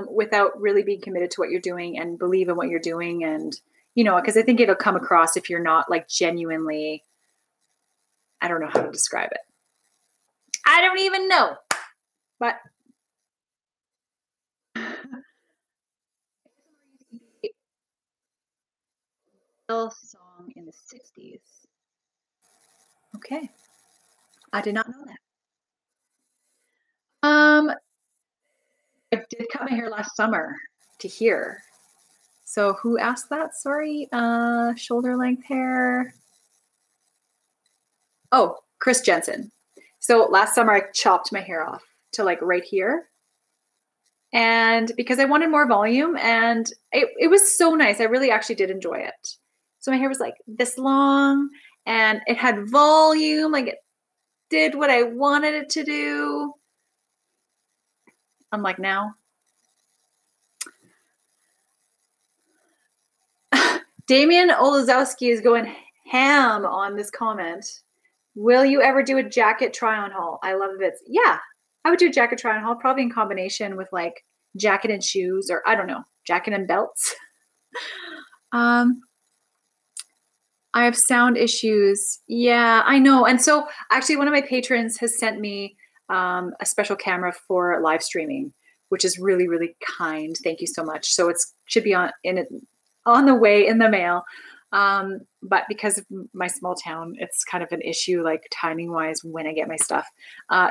without really being committed to what you're doing and believe in what you're doing. And, you know, because I think it'll come across if you're not like genuinely, I don't know how to describe it. I don't even know. But song in the 60s. Okay. I did not know that. I did cut my hair last summer to here. So who asked that? Sorry. Shoulder length hair. Oh, Chris Jensen. So last summer I chopped my hair off to like right here. And because I wanted more volume, and it was so nice. I really actually did enjoy it. So my hair was like this long and it had volume, like it did what I wanted it to do. Unlike now. Damian Olazowski is going ham on this comment. Will you ever do a jacket try-on haul? I love it. Yeah, I would do a jacket try-on haul, probably in combination with like jacket and shoes, or I don't know, jacket and belts. I have sound issues. Yeah, I know. And so actually one of my patrons has sent me a special camera for live streaming, which is really, really kind. Thank you so much. So it should be on the way in the mail. But because of my small town, it's kind of an issue, like timing wise, when I get my stuff.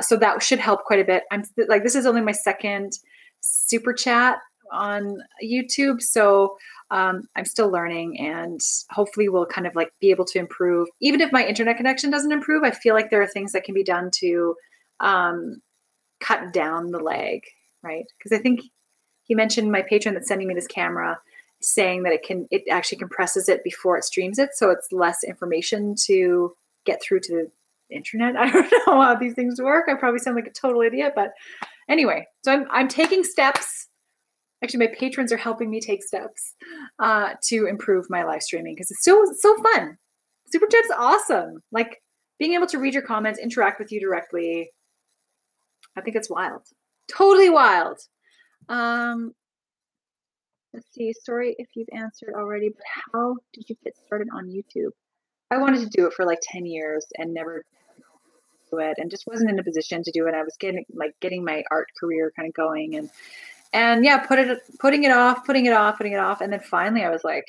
So that should help quite a bit. I'm like, this is only my second super chat on YouTube. So I'm still learning, and hopefully we'll kind of like be able to improve. Even if my internet connection doesn't improve, I feel like there are things that can be done to cut down the lag, right? Because I think he mentioned my patron that's sending me this camera, saying that it actually compresses it before it streams it, so it's less information to get through to the internet. I don't know how these things work. I probably sound like a total idiot, but anyway, so I'm taking steps. Actually, my patrons are helping me take steps to improve my live streaming, because it's so fun. Super Chat's awesome. Like being able to read your comments, interact with you directly. I think it's wild. Totally wild. Let's see. Sorry if you've answered already, but how did you get started on YouTube? I wanted to do it for like 10 years and never do it, and just wasn't in a position to do it. I was getting my art career kind of going, and yeah, putting it off. And then finally I was like,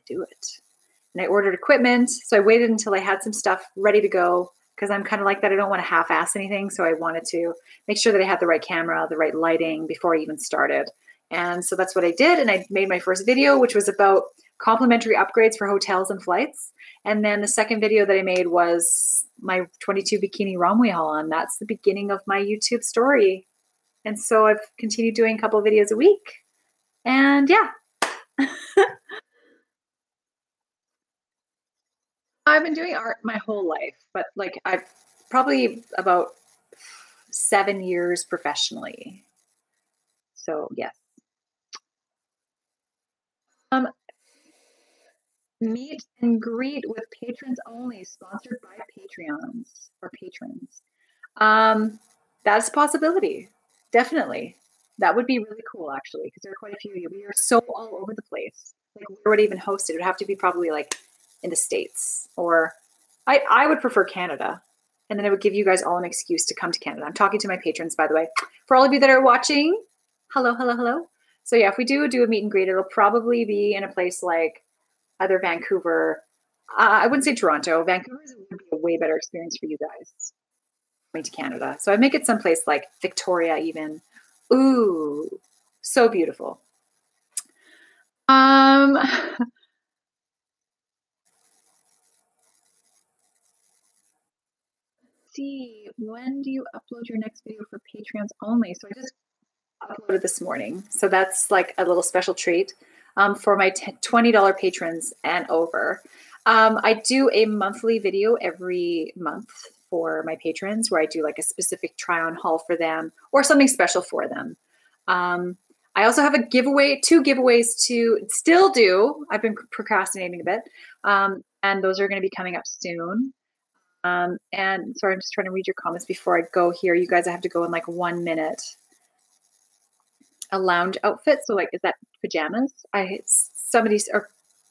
do it. And I ordered equipment. So I waited until I had some stuff ready to go, because I'm kind of like that. I don't want to half-ass anything. So I wanted to make sure that I had the right camera, the right lighting before I even started. And so that's what I did. And I made my first video, which was about complimentary upgrades for hotels and flights. And then the second video that I made was my 22 bikini runway haul. And that's the beginning of my YouTube story. And so I've continued doing a couple of videos a week. And yeah. I've been doing art my whole life, but like I've probably about 7 years professionally. So yes. Meet and greet with patrons only, sponsored by Patreons or patrons. That's a possibility. Definitely. That would be really cool, actually, because there are quite a few of you. We are so all over the place. Like, where would I even host it? It would have to be probably like in the States, or I would prefer Canada. And then it would give you guys all an excuse to come to Canada. I'm talking to my patrons, by the way. For all of you that are watching, hello, hello, hello. So yeah, if we do a meet and greet, it'll probably be in a place like either Vancouver. I wouldn't say Toronto. Vancouver would be a way better experience for you guys coming to Canada. So I'd make it someplace like Victoria even. Ooh, so beautiful. See, when do you upload your next video for Patreons only? So I just uploaded this morning. So that's like a little special treat for my $20 patrons and over. I do a monthly video every month for my patrons, where I do like a specific try on haul for them or something special for them. I also have a giveaway, 2 giveaways to still do. I've been procrastinating a bit. And those are going to be coming up soon. And sorry, I'm just trying to read your comments before I go here. You guys, I have to go in like 1 minute. A lounge outfit. So like, is that pajamas? Somebody's, or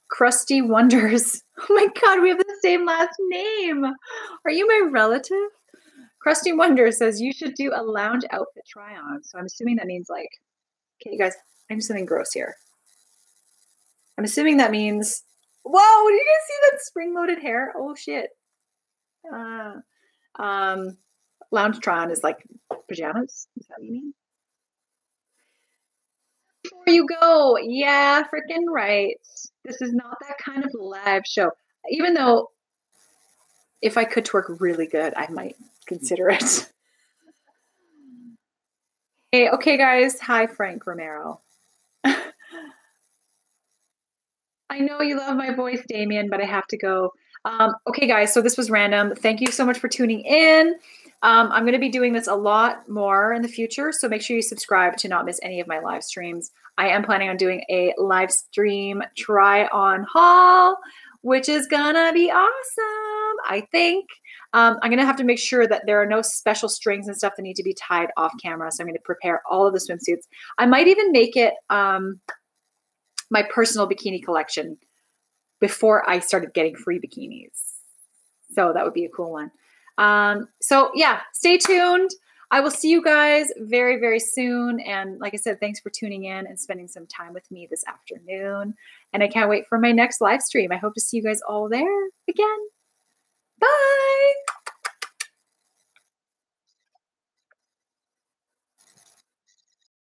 Crusty Wonders. Oh my God, we have the same last name. Are you my relative? Crusty Wonders says you should do a lounge outfit try on. So I'm assuming that means like, okay, you guys, I do something gross here. I'm assuming that means, whoa, do you guys see that spring-loaded hair? Oh shit. Lounge try on is like pajamas. Is that what you mean? Before you go, yeah, freaking right. This is not that kind of live show. Even though if I could twerk really good, I might consider it. Hey, okay, guys. Hi, Frank Romero. I know you love my voice, Damien, but I have to go. Okay, guys, so this was random. Thank you so much for tuning in. I'm going to be doing this a lot more in the future, so make sure you subscribe to not miss any of my live streams. I am planning on doing a live stream try-on haul, which is going to be awesome, I think. I'm going to have to make sure that there are no special strings and stuff that need to be tied off camera, so I'm going to prepare all of the swimsuits. I might even make it my personal bikini collection before I started getting free bikinis. So that would be a cool one. So yeah, stay tuned. I will see you guys very, very soon. And like I said, thanks for tuning in and spending some time with me this afternoon. And I can't wait for my next live stream. I hope to see you guys all there again. Bye.